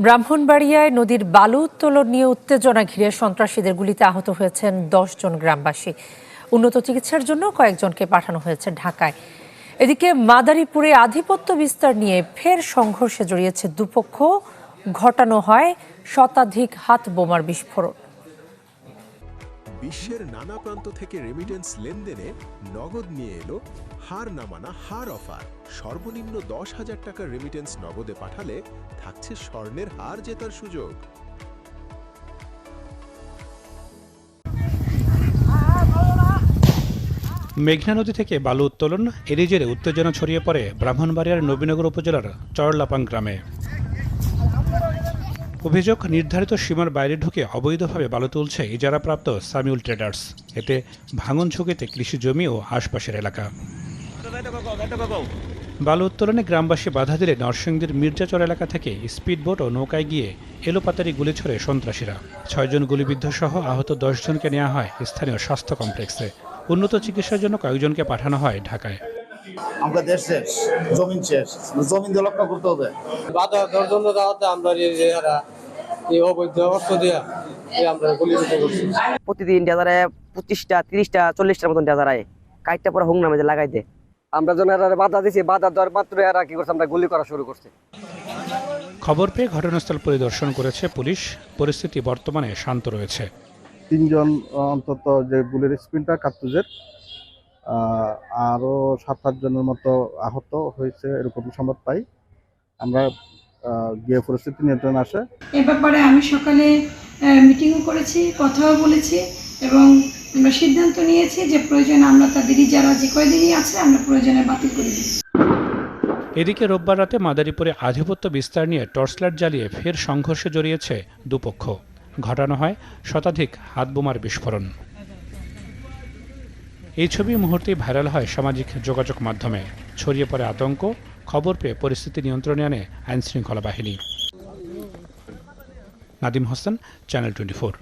ব্রাহ্মণবাড়িয়ায় নদীর বালু উত্তোলন নিয়ে উত্তেজনা ঘিরে সন্ত্রাসীদের গুলিতে আহত হয়েছেন ১০ জন গ্রামবাসী। উন্নত চিকিৎসার জন্য কয়েকজনকে পাঠানো হয়েছে ঢাকায়। এদিকে মাদারীপুরে আধিপত্য বিস্তার নিয়ে ফের সংঘর্ষে জড়িয়েছে দুপক্ষ। ঘটানো হয় শতাধিক হাত বোমার বিস্ফোরণ। বিশ্বের নানা প্রান্ত থেকে রেমিটেন্স লেনদেনে নগদ নিয়ে এলো হার না মানা হার অফার। সর্বনিম্ন ১০,০০০ টাকার রেমিটেন্স নগদে পাঠালে থাকছে স্বর্ণের হার জেতার সুযোগ। মেঘনা নদী থেকে বালু উত্তোলন এরই জেরে উত্তেজনা ছড়িয়ে পড়ে ব্রাহ্মণবাড়িয়ার নবীনগর উপজেলার চরলাপাং গ্রামে। অভিযোগ, নির্ধারিত সীমার বাইরে ঢুকে অবৈধভাবে বালু তুলছে ইজারাপ্রাপ্ত সামিউল ট্রেডার্স। এতে ভাঙন ঝুঁকিতে কৃষি জমি ও আশপাশের এলাকা। বালু উত্তোলনে গ্রামবাসী বাধা দিলে নরসিংদীর মির্জাচর এলাকা থেকে স্পিডবোট ও নৌকায় গিয়ে এলোপাতারি গুলি ছড়ে সন্ত্রাসীরা। ৬ জন গুলিবিদ্ধ সহ আহত ১০ জনকে নেওয়া হয় স্থানীয় স্বাস্থ্য কমপ্লেক্সে। উন্নত চিকিৎসার জন্য কয়েকজনকে পাঠানো হয় ঢাকায়। আমরা দেশ শেষ, জমিন শেষ, জমিন দিয়ে রক্ষা করতে হবে। বাধা দেওয়ার জন্য আমরা এই অবৈধ অর্থ দিয়ে আমরা গুলিবিদ্ধ করছি। প্রতিদিন ডেজারে ২৫টা ৩০টা ৪০টার মতন ডেজারায় কাইটটা পরে হুং নামে লাগাই দেয়। আমরা যেন বাধা দিচ্ছি, বাধা দেওয়ার মাত্র এরা কি করছে, আমরা গুলি করা শুরু করছি। খবর পেয়ে ঘটনাস্থল পরিদর্শন করেছে পুলিশ। পরিস্থিতি বর্তমানে শান্ত রয়েছে। ৩ জন অন্তত যে বুলের স্পিনটা কার্তুজের, আরও ৭-৮ জনের মতো আহত হয়েছে এরকম সংবাদ পাই। আমরা গিয়ে পরিস্থিতি নিয়ন্ত্রণে আসে। এ ব্যাপারে আমি সকালে মিটিংও করেছি, কথাও বলেছি এবং আমরা সিদ্ধান্ত নিয়েছি যে প্রয়োজনে আমরা তাদের যারা যে কয়দিনই আছে আমরা প্রয়োজনে বাতিল করে দিই। এদিকে রোববার রাতে মাদারীপুরে আধিপত্য বিস্তার নিয়ে টর্চলাইট জ্বালিয়ে ফের সংঘর্ষে জড়িয়েছে দুপক্ষ। ঘটানো হয় শতাধিক হাতবোমার বিস্ফোরণ। এই ছবি মুহূর্তেই ভাইরাল হয় সামাজিক যোগাযোগ মাধ্যমে। ছড়িয়ে পড়ে আতঙ্ক। খবর পেয়ে পরিস্থিতি নিয়ন্ত্রণে আনে আইনশৃঙ্খলা বাহিনী। নাদিম হোসেন, চ্যানেল 24।